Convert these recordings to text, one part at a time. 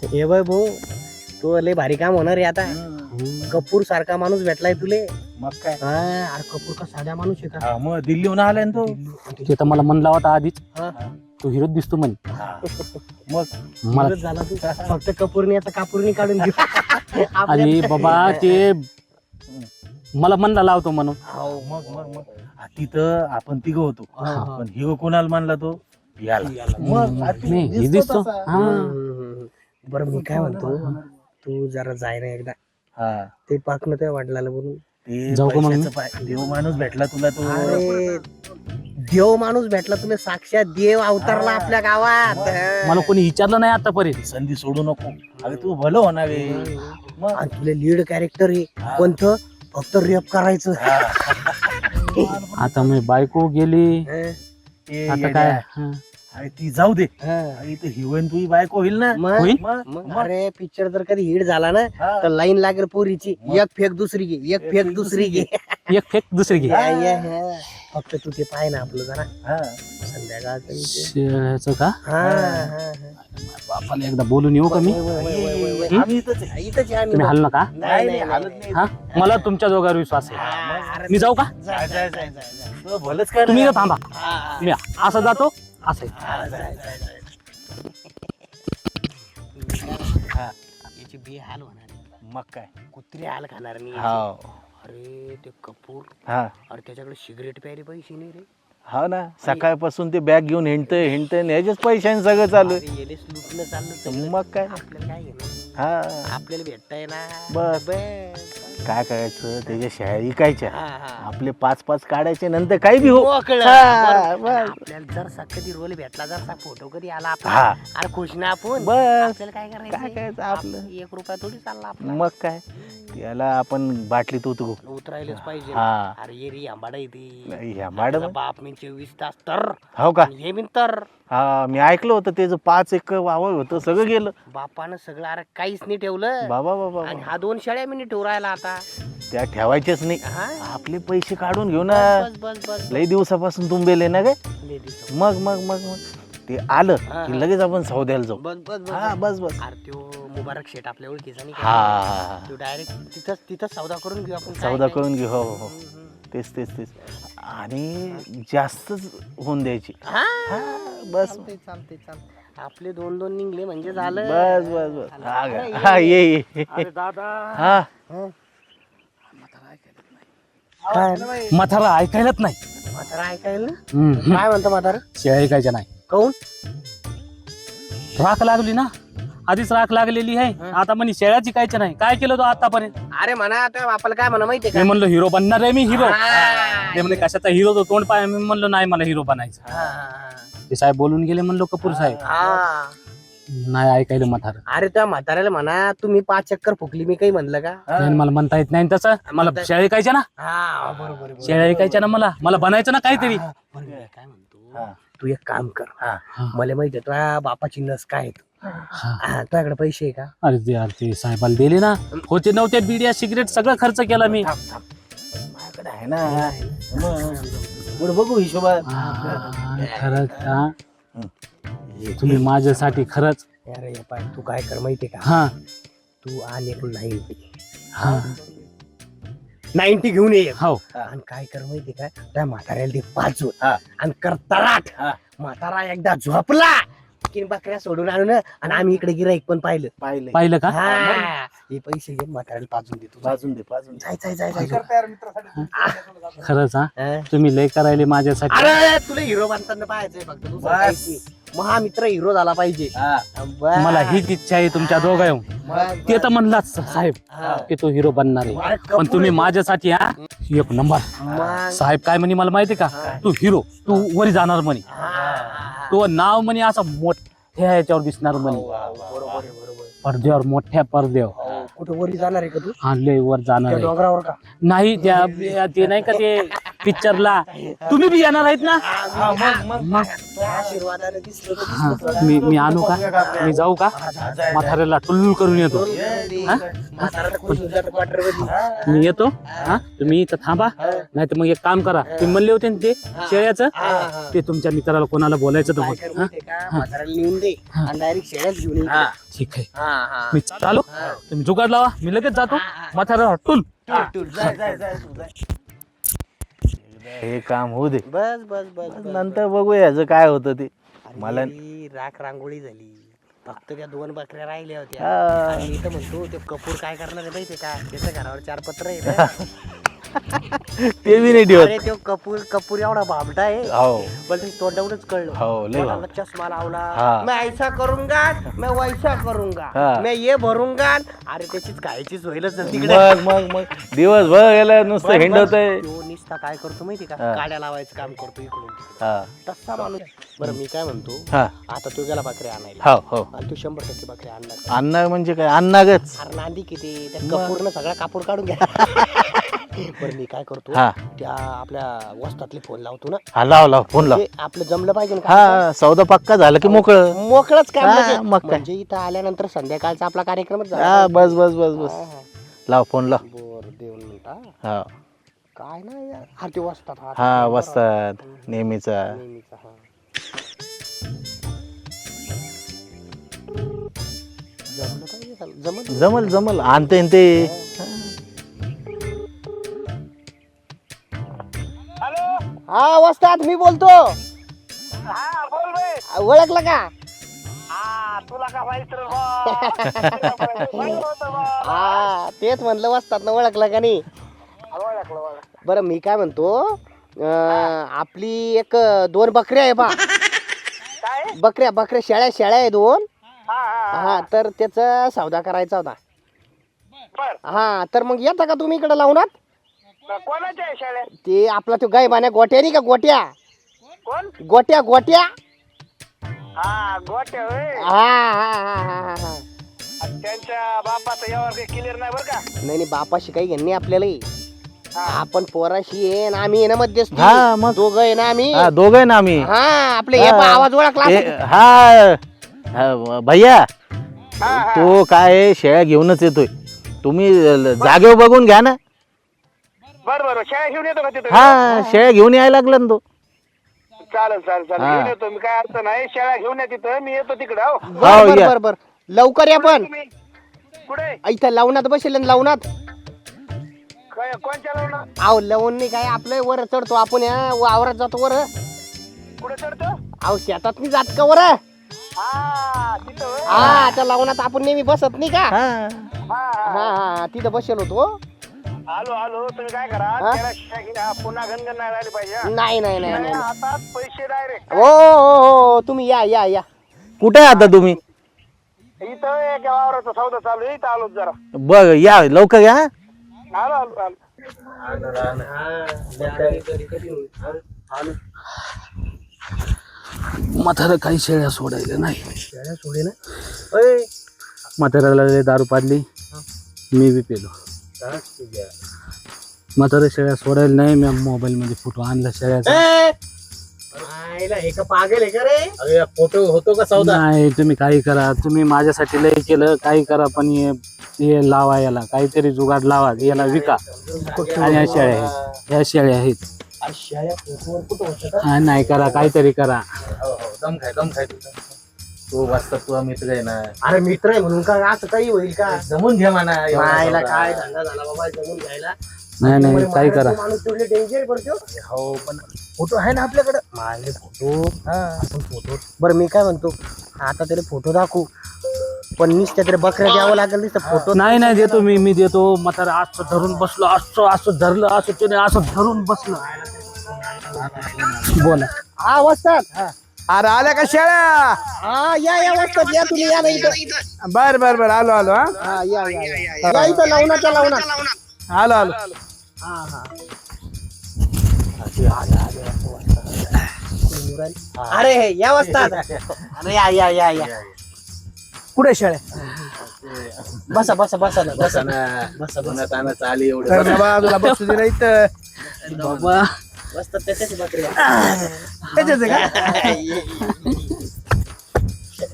हे बघ भाऊ, तो लय भारी काम होणार आहे आता. कपूर सारखा माणूस भेटलाय तुले. मग काय अरे कपूर का साधा माणूस आहे का? मग दिल्लीहून आलाय ना तो. ते तर मला म्हणला होता आधीच, हा. तो हिरोच दिसतो म्हणे. मग मला बरंच झाला तू. फक्त कपूरनी आता कापूरनी काढून घेऊ. अरे बाबा ते मला म्हणला लावतो म्हणून. मग मग मग तिथं आपण तिघ होतो, पण हिरो कोणाला मानला तो याला. मग नाही, हे दिसतो. हा. बरं मी काय म्हणतो, तू जरा जाय ना एकदा हा ते पाकणं त्या वडिलाला बोलून. ते जाऊ का मग? पैशाचं देव माणूस भेटला तुला तो. अरे देव माणूस भेटला तुला, साक्षात देव अवतारला आपल्या गावात. मला कोणी विचारलं नाही आतापर्यंत. संधी सोडू नको. अरे तू भलं होणार आहे. मग आणि तुला लीड कॅरेक्टर आहे कोणतं, फक्त रेप करायचं. आता मी बायको गेली, ए, आता येड्या. काय? हा. अरे ती जाऊ दे. हा. अरे ते हिरोईन तुझी बायको होईल ना. होईल? मग अरे पिक्चर जर कधी हिट झाला ना हा. तर लाईन लागेल पोरीची, एक फेक दुसरी घे, एक फेक दुसरी घे. एक फेक दुसरी घे. फक्त तू ते पाय ना आपलं जरा हा. संध्याकाळचं. शेळ्याचं का? हा. बापाला एकदा बोलून येऊ का मी? आम्ही इथंच आहे. इथंच आहे आम्ही. तुम्ही हल नका. नाही नाही हालत नाही. हा, मला तुमच्या जोगावर विश्वास आहे. अरे मी जाऊ का? जाय, जाय, जाय, जाय, जाय. तुला भलंच काय तुम्ही नाही. इथं थांबा. हा. मी असं जातो, असं हा, जाय, जाय, जाय. हा. याची बी हाल होणार, मग काय कुत्री हाल खाणार नाही. हाव. अरे ते कपूर, हा अरे त्याच्याकडे सिगरेट प्यायले पैसे नाही रे. हा ना, सकाळपासून ते बॅग घेऊन हिंडतय ह्याच्याच पैशाने सगळं चालू आहे. अरे येलेच लुटणं चाललं सगळं. मग काय आपल्याला काय घेणं? हा आपल्याला भेटताय ना. बस. बस. काय करायचं, त्याच्या शाळा विकायच्या, हा, हा. आपले 5-5 काढायचे, नंतर काही बी हो. मोकळं. हा, बरं. बस. आपल्याला जर कधी रोल भेटला, जर फोटो कधी आला आपला, हा. अरे खुश ना आपण. बस. आपल्याला काय काय करायचं करायचं आपलं? 1 रुपया थोडी चालला आपला. मग काय त्याला आपण बाटलीत उतरू. उतरायलाच पाहिजे. हा. अरे ये रे आंबाडा येते. ह्या मॅडम बाप मी 24 तास तर हो का? हे बिन तर हा, मी ऐकलं होतं त्याचं 5 एकर वावर होतं, सगळं गेलं. बापानं सगळं अरे काहीच नाही ठेवलं. बाबा बाबा आणि हा 2 शेळ्या मी ठेवू राहिला आता. त्या ठेवायचेच नाही. हा? आपले पैसे काढून घेऊ ना. बस बस बस लई दिवसापासून तुंबेले ना काय. बस मग मग मग मग ते आलं हा, की हा. लगेच आपण सौद्याला जाऊ. बस बस हा बस. बस बस. अरे त्यो मुबारक शेठ आपल्या ओळखीचा नाही हा का? हा, हा. तो डायरेक्ट तिथंच सौदा करून घेऊ आपण. सौदा करून घेऊ. हो हो तेच तेच तेच. आणि जास्तच होऊन द्यायची. हा बस चालते चालते चालते. आपले 2-2 निघले म्हणजे झालं. बस बस बस. हा अरे, का? ये, हा ये ये. अरे दादा, हा हं. काय म्हातारा ऐकायलाच नाही. म्हातारा ऐकायला ना? हम्म. काय म्हणतो म्हातारा? शेळ्या ऐकायच्या नाही. काऊन? राख लागली ना, आधीच राख लागलेली आहे. आता म्हणे शेळ्या जिकायच्या नाही. काय केलं तो आतापर्यंत? अरे म्हणा आता आपल्याला काय म्हणा माहितीये मी का? म्हणलो हिरो बनणार आहे मी, हिरो. हा. ते म्हणे कशाचा हिरो, तो तोंड पाय. मी म्हणलो नाही, मला हिरो बनायचं. हा, हा, ते साहेब बोलून गेले, म्हणलो कपूर साहेब. हा. नाही ऐकायला म्हातारा. अरे त्या म्हाताऱ्याला म्हणा तुम्ही 5 चक्कर फुकली, मी काही म्हणलं का? नाही, मला म्हणता येत नाही तसं. मला शेळ्या ऐकायच्या ना, हा बरोबर शेळ्या ऐकायच्या ना, मला बनायचं ना काहीतरी. काय म्हणतो, हा. तू एक काम कर. हा. मला माहिती आहे तुझ्या बापाची नस काय आहे. हा. तुझ्याकडे पैसे आहे का? अरे ते यार, ते साहेबाला दिले ना, होते नव्हते बिड्या सिगरेट सगळं खर्च केला मी. थांब, थांब. माझ्याकडे आहे ना. मग पुढे बघू हिशोबात. खरंच का? तुम्ही माझ्यासाठी खरंच. अरे हे पाय, तू काय कर माहितीये का? हा तू आण एक 90 हा 90 घेऊन ये. हो. आणि काय कर माहितीये का? त्या म्हाताऱ्याला ते 5 हा. आणि कर तराट. हा. म्हातारा एकदा झोपला की बकऱ्या सोडून आणू ना, आणि आम्ही इकडे गिराईक पण पाहिलं. पाहिले. पाहिलं का? हा. हे पैसे घे, म्हाताऱ्याला पाजून देतो. बाजून दे बाजून दे. जाय जाय जाय जाय. खरंच हा, हा? तुम्ही लय करायले माझ्यासाठी. अरे तुला हिरो बनताना पाहायचंय फक्त, दुसरं बस. काहीच नाही. महामित्र हिरो झाला पाहिजे. हा. बस. मला हीच इच्छा आहे तुमच्या दोघं येऊन. बस, ते बस. तर म्हणलाच साहेब हा. की तो हिरो बनणार आहे, अरे पण तुम्ही कपूर माझ्यासाठी हा एक नंबर. मग. साहेब काय म्हणे मला माहिती का? तू हिरो, तू वरी जाणार म्हणे. हा. तो नाव म्हणे असं मोठ्या याच्यावर दिसणार म्हणे, बरोबर आहे, बरोबर आहे. पडद्यावर, मोठ्या पडद्यावर. कुठं वरी जाणार आहे का तू? हा लय वर जाणार त्या आहे. डोंगरावर का? नाही त्या ते नाही का ते पिक्चरला तुम्ही बी येणार आहेत ना? मग आशीर्वादाने दिसलो तर हा, दिसलो थोडा. मी आणू का? मी जाऊ का? म्हाताऱ्याला टुल्लू करून येतो. हा? म्हातारा खुश होऊन जातं क्वार्टरमध्ये. मी येतो. हा, तुम्ही इथं थांबा. नाही तर मग एक काम करा, ते म्हणले होते ना ते शेळ्याचं, ते तुमच्या मित्राला कोणाला बोलायचं तर काय बोल. कर हा? माहितीये का? म्हाताऱ्याला नेऊन दे आणि डायरेक्ट शेळ्याच घेऊन ये. ठीक आहे, हा, हा. मी चालू. तुम्ही जुगाड लावा, मी लगेच जातो. म्हाताऱ्याला टुल. टूर, जाय, जाय, जाय, तू जाय. हे काम होऊ दे, बस बस बस बस, नंतर बघू याचं काय होतं ते. अरे, मला राख रांगोळी झाली, फक्त त्या 2 बकऱ्या राहिल्या होत्या. हा. आणि मी तर म्हणतो ते कपूर काय करणार आहे माहितीये का? त्याच्या घरावर 4 पत्र आहे ना. ते बी नाही ठेवत. अरे तो कपूर एवढा भामटा आहे, हो पण ते तोंडावरच कळलं. हो लय तोंडाला चष्मा लावला, हा. मैं ऐसा करूंगा, मैं वैसा करूंगा, हा. मैं ये भरूंगा. अरे त्याचीच खायचीच होईलच ना तिकडे. मग दिवसभर गेलं नुसतं हिंडवतय. तो निस्ता काय करतो माहिती का? हा. काड्या लावायचं काम करतो इकडून तिकडे. हा तसा माणूस. बरं मी काय म्हणतो, हा आता तो गेला बकऱ्या आणायला हो हो आणि तू 100% बकऱ्या आणणार. अन्न म्हणजे काय अन्नागच. अरे नांदी किती त्या कपूरनं सगळा कापूर काढून घ्या. बरं मी काय करतो, हा त्या आपल्या वस्तातले फोन लावतो ना. हा लाव फोन लाव. ते आपलं जमलं पाहिजे ना काम. हा सौदा पक्का झाला की मोकळं. मोकळच काम हा, म्हणजे. मग काय. म्हणजे इथं आल्यानंतर संध्याकाळचा आपला कार्यक्रमच झाला. हा बस बस बस बस हा, हा. लाव फोन लाव. बर 2 मिनिटं. हा काय नाही यार. हा ते वस्तात. हा वस्तात नेहमीचा. नेहमीचा, हा. जमलं पाहिजे त्याला. जमत जमल आणते ते. हा वस्तात मी बोलतो. ओळखलं का? हा तेच म्हणलं वस्तात ना, ओळखलं का नाही? बरं मी काय म्हणतो, आपली एक 2 बकऱ्या आहे बा. बकऱ्या शेळ्या आहे 2. हा तर त्याचा सौदा करायचा होता. हा तर मग येता का तुम्ही इकडे लावणार? कोणाच्या आहे शाळेत? ते आपला तो गायबाने गोट्या नाही का? कोण? गोट्या. हा गोट्या होय. हा. त्यांच्या बापाचं यावर काही क्लिअर नाही बरं का. नाही बापाशी काही घेणे आपल्याला. आपण पोराशी आहे ना, आम्ही आहे ना मध्यस्थी. हा, मग. दोघं आहे ना आम्ही. हा दोघं ना आम्ही. हा आपले हे पहा, आवाज ओळखला असेल. हा भैया तो काय शेळ्या घेऊनच येतोय. तुम्ही जागेवर बघून घ्या ना. बरं शाळा घेऊन येतो का तिथं? हा शेळ्या घेऊन यायला लागला ना तो. चालेल हा. घेऊन येतो मी, काय अडचण नाही. शाळा घेऊन ये तिथं, मी येतो तिकडं. हो बर या. बर बर लवकर या पण. तुम्ही कुठे? इथं लावणात बसेल ना, लावणात. कोणच्या लावणार? अहो लावून नाही काय, आपलं वर चढतो आपण, या वावरात जातो वर. कुठे चढतो? अहो शेतात नाही जात का वर? हा तिथं होय. हा त्या लावणात आपण नेहमी बसत नाही का? हा हा हा तिथं बसेल होतो. आलो तुम्ही काय करा, हा? त्याला शाळा घेऊन पुन्हा गणगण नाही राहिली पाहिजे. हा? नाही. हातात पैसे डायरेक्ट. हो तुम्ही या. कुठे आहे आता तुम्ही? इथं एका वावराचा सौदा चालू आहे, इथं आलो जरा. बघ या लवकर या. आलो. म्हातारा काही शेळ्या सोडायला नाही. शेळ्या सोडे ना. म्हाताऱ्याला लय दारू पाडली, मी बी पेलो. म्हातारा शेळ्या सोडायला नाही. मी मोबाईल मध्ये फोटो आणला शेळ्याचा. हे का पागल आहे का रे? अरे फोटो होतो का सौदा? नाही तुम्ही काही करा, तुम्ही माझ्यासाठी लय केलं, काही करा, पण हे लावा, याला काहीतरी जुगाड लावा, याला विका. आणि ह्या शेळ्या आहेत. शेळ्या फोटोवर कुठं होतं का? हा नाही करा, काहीतरी करा. दम खाय तो वाजता तुझा मित्र आहे ना. अरे मित्र आहे म्हणून का असं काही होईल का? जमून घ्या म्हणा. मायला काय धंदा झाला बाबा जमून घ्यायला. नाही काही करा. माणूस तेवढे डेंजर पडतो. हो पण फोटो आहे ना आपल्याकडे. माझे फोटो बरं मी काय म्हणतो, आता तरी फोटो दाखवू, पण नुसत्या तरी बकऱ्या द्यावं लागेल. नुसतं फोटो नाही देतो मी देतो. म्हातारा असं धरून बसलो, असं धरलं, असं त्याने असं धरून बसलं. बोला. हा वस्तात. अरे आल्या का शाळा? हा या वस्तात या, तुम्ही या ना इथं. बर आलो. हा या इथं लावणार. आलो. हा अरे या वस्तात. अरे या कुठे शाळा? बसा चाली एवढं तुला बसू दे नाही तर. बाबा बसतात त्याच्याच बकऱ्या. त्याच्याच आहे का?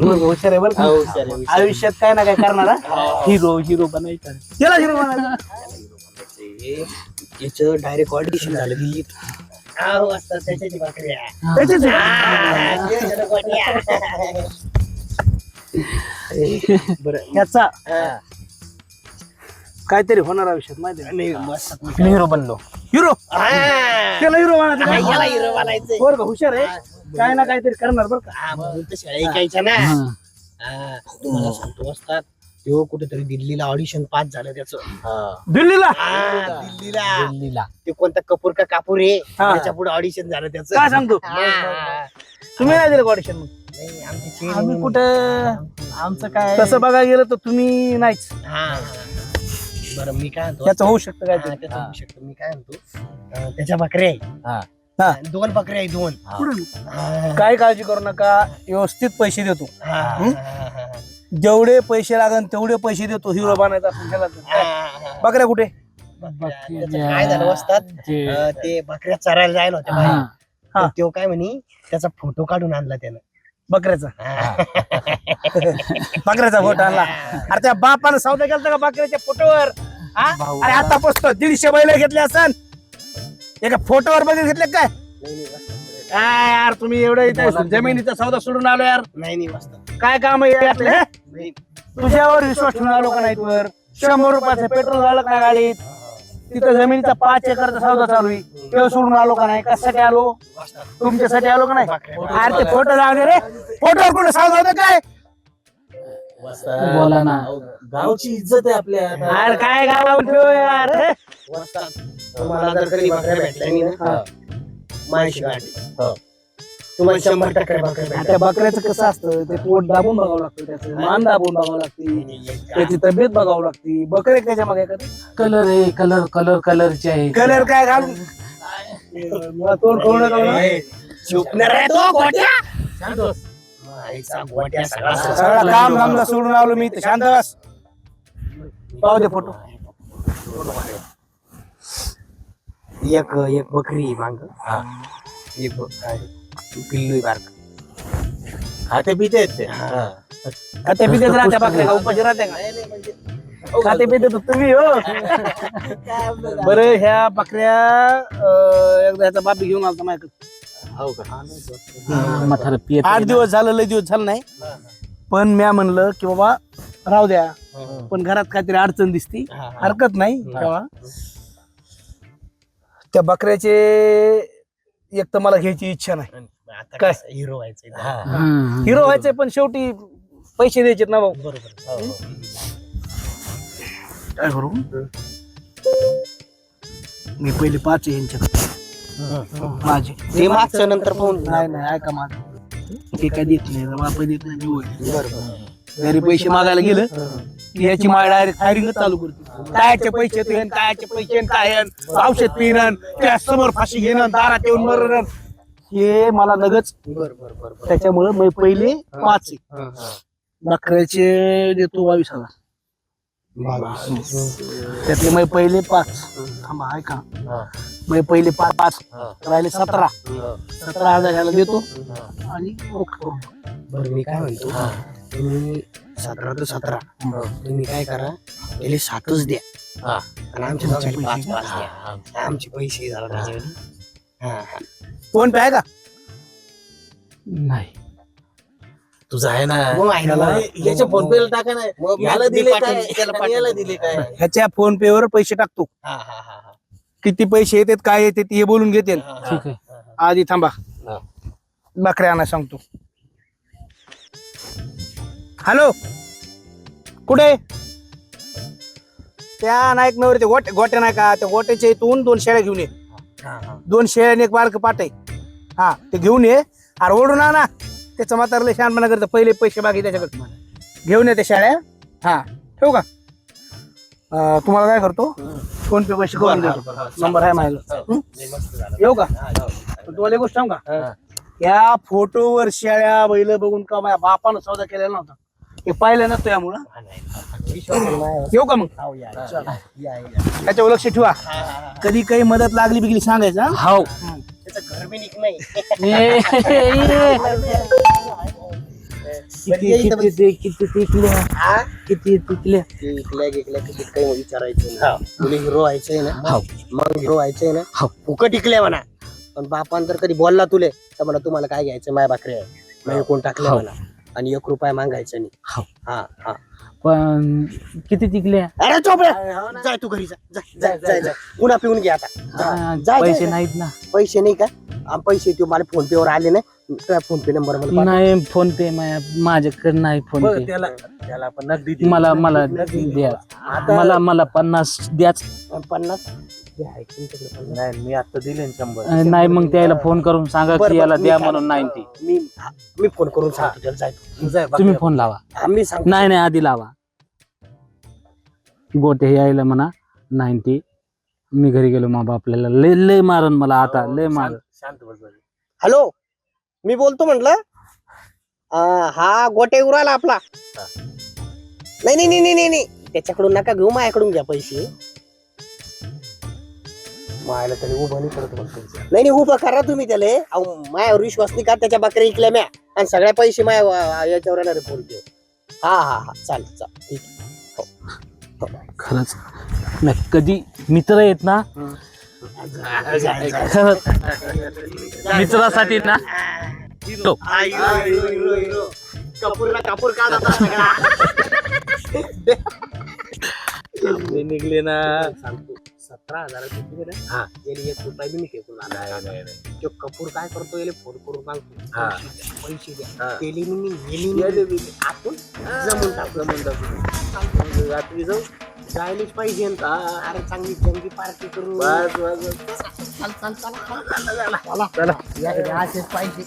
हुशार आहे बरं का? हुशार आहे. आयुष्यात काय ना काय करणारा हिरो बनायचा. याला हिरो बनायचा. याचं डायरेक्ट ऑडिशन झालं दिल्लीत. बसतात त्याच्याच बकऱ्या. त्याच्याच आहे. बरं याचा काहीतरी होणार आयुष्यात माहिती आहे नाही, मस्त. मी हिरो बनलो. हिरो त्याला हिरो याला बनायचं. हिरो बनायचंय. बरं का हुशार आहे. काय ना काहीतरी करणार बरं का. म्हणून तर शेळ्या ऐकायच्या ना. तुम्हाला सांगतो असतात तो कुठेतरी दिल्लीला ऑडिशन पास झालं त्याचं. दिल्लीला दिल्लीला ते कोणता कपूर का कापूर आहे त्याच्या पुढे ऑडिशन झालं त्याचं. काय सांगतो तुम्ही नाही दिलं ऑडिशन मग नाही, आमची चेन आम्ही म्हणून. कुठं आमचं काय तसं बघायला गेलं तर तुम्ही नाहीच. बरं मी काय म्हणतो त्याचं होऊ शकतं काय त्याचं होऊ शकतं. मी काय म्हणतो त्याच्या बकऱ्या आहे. हा. 2 बकऱ्या आहे 2. काय काळजी करू नका व्यवस्थित पैसे देतो जेवढे पैसे लागन तेवढे पैसे देतो हिरो बनायचा आपण ह्याला तर. बकऱ्या कुठे काय झालं असतात ते बकऱ्या चरायला जायला होत्या बाहेर. तर तो काय म्हणे त्याचा फोटो काढून आणला त्यानं. बकऱ्याचा बकऱ्याचा फोटो आणला. अरे त्या बापानं सौदा केला का बकऱ्याच्या फोटोवर? अरे आता पोचतो 150 बैल घेतले असन एका फोटोवर बघित घेतले काय? काय यार तुम्ही एवढं इथे जमिनीचा सौदा सोडून आलो यार. नाही वाजता काय काम आहे आपले? तुझ्यावर विश्वास ठेवून आलो का नाही तुवर? 100 रुपयाचं पेट्रोल झालं का गाडीत? तिथं जमिनीचा 5 एकरचा सौदा चालू आहे. तेव्हा सोडून आलो का नाही? कशासाठी आलो? तुमच्यासाठी आलो का नाही? अरे ते फोटो जाऊ दे रे. फोटोवर कुठे सौदा होतं काय? बोला ना. गावची इज्जत आहे आपल्या. अरे काय गावावर ठेव यार. तुम्हाला जर कधी बकऱ्या भेटल्या नाही ना माहिती गाडी तुम्हाला 100% बकऱ्या त्या भेटल्या. बकऱ्याचं कसं असतं ते पोट दाबून बघावं लागतं त्याचं मान दाबून बघावं लागते त्याची तब्येत बघावं लागते. बकरे त्याच्या मागे कलर आहे कलरचे आहे. कलर काय घालून तोंड करू नका. झोपणार आहे तो गोट्या. आईचा गोट्या सगळा सगळं काम समजा सोडून आलो मी इथे. शांत बस. पाहू दे फोटो. एक बकरी मांग एक पिल्लू बारक खाते पिते आहेत ते. खाते पिते राहत्या बकऱ्या का उपाशी राहत्या का? खाते पिते तर तुम्ही हो. बरं ह्या बकऱ्या एकदा ह्याचा बापी घेऊन आलता माझ्याकडे. हो का? 8 दिवस झालं लय दिवस झालं नाही पण म्या म्हणलं की बाबा राहू द्या पण घरात काहीतरी अडचण दिसती हरकत नाही तेव्हा त्या बकऱ्याचे एक तर मला घ्यायची इच्छा नाही. काय? हिरो व्हायचंय. हिरो व्हायचंय पण शेवटी पैसे द्यायचे ना भाऊ. बरोबर. काय करू मी पहिले 5 यांच्याकडे माझे ते मागचं नंतर पाहून. नाही ऐका माझं ते काय देत नाही बापा देत नाही. घरी पैसे मागायला गेलं की याची माळ डायरेक्ट फायरिंग चालू करते. कायचे पैसे तुझे कायचे पैसे काय औषध पिणं त्या समोर फाशी घेणं दारात येऊन मरण हे मला नगच. त्याच्यामुळे मी पहिले 5 बकऱ्याचे देतो 22,000. त्यातले मी पहिले 5 थांबा ऐका मी पहिले 5 राहिले 17,000 देतो आणि बरं मी काय म्हणतो तुम्ही 17 to 17 तुम्ही काय करा त्याला 7च द्या आणि आमच्या दोघांना 5 द्या. आमचे पैसे झाला त्याच्यावर. फोन पे आहे का? नाही तुझा आहे ना. मग आहे ना मग. याच्या फोन पे टाका ना. मग याला मी दिले पाठवून- काय त्याला पाठवून- याला दिले काय? ह्याच्या फोन पे वर पैसे टाकतो. किती पैसे येतात काय येतात हे बोलून घेते. ठीक आहे. आधी थांबा बकऱ्या आणा सांगतो. हॅलो कुठे? त्या नाईक नवर ते गोट्या नाही का त्या गोट्याच्या इथून 2 शेळ्या घेऊन ये. 2 शेळ्या आणि 1 बारक पाट आहे. हा ते घेऊन ये. अरे ओढून आणा. त्याचं म्हातारला शहाणपणा करतं पहिले पैसे बाकी त्याच्याकडे घेऊन ये त्या शेळ्या. हा ठेवू का? तुम्हाला काय करतो फोन पे पैसे करून देतो. नंबर आहे माझ्या. येऊ का? तुम्हाला एक गोष्ट सांगू का? या फोटोवर शेळ्या बैल बघून का माझ्या बापानं सौदा केलेला नव्हता. हे पाहिलं नसतो यामुळं विश्वास आहे माझ्यावर. येऊ का मग हो, या, या. त्याच्यावर लक्ष ठेवा कधी काही मदत लागली बिगली सांगायचं हा? हाव त्याचं घर बी निघ नाही किती टिकल्या हा? किती टिकल्या ते इकल्या किती काही विचारायचं ना तुला हिरो व्हायचंय ना मग हिरो व्हायचंय ना फुकट टिकल्या म्हणा पण बापान जर कधी बोलला तुले तर म्हणा तुम्हाला काय घ्यायचं माय बाकरे आहे मी कोण टाकलं म्हणा आणि 1 रुपया मागायचं नाही हा हा पण किती टिकल्या अरे चोपड्या जाय तू घरी जा पुन्हा पिऊन घे आता जा, पैसे जा. नाहीत ना पैसे नाही का पैसे ते मला फोन पे वर आले नाही तुझा फोन पे नंबर मला पाठव. नाही फोन पे माझ्याकडे नाही फोन पे त्याला पण नगदी मला द्या मला 50 द्याच 50 हे आहे तुमच्याकडे 50? नाही मी आता दिले 100 नाही मग त्याला फोन करून सांगा बरं, की याला मी द्या काय- म्हणून 90 मी फोन करून सांगतो त्याला जाय तू. तुम्ही फोन लावा मी सांगतो नाही आधी लावा गोटे यायला म्हणा 90 मी घरी गेलो मग आपल्याला लय मारन मला आता लय मारन शांत बस बस. हॅलो मी बोलतो म्हटलं हा गोटे उराला आपला नाही त्याच्याकडून नका घेऊ माझ्याकडून घ्या पैसे मायला तरी उभं नाही करत नाही उभं करा तुम्ही त्याला अहो मायावर विश्वास नाही का त्याच्या बकऱ्या इकल्या म्या आणि सगळ्या पैसे माया याच्यावर येणार फोन पे हा चालेल ठीक आहे. खरंच नाही कधी मित्र येत ना खरंच मित्रासाठी ना तो. कपूरला कापूर का जाता सगळा निघले ना सांगतो 17,000 ना याला 1 रुपया बी नाही फेकून आला. तो कपूर काय करतो याला फोन करून मागतो पैसे द्या केली मी नेली आपण जमून टाकू रात्री जाऊ जायलाच पाहिजे अरे चांगली जंगी पार्टी करू चला असेच पाहिजे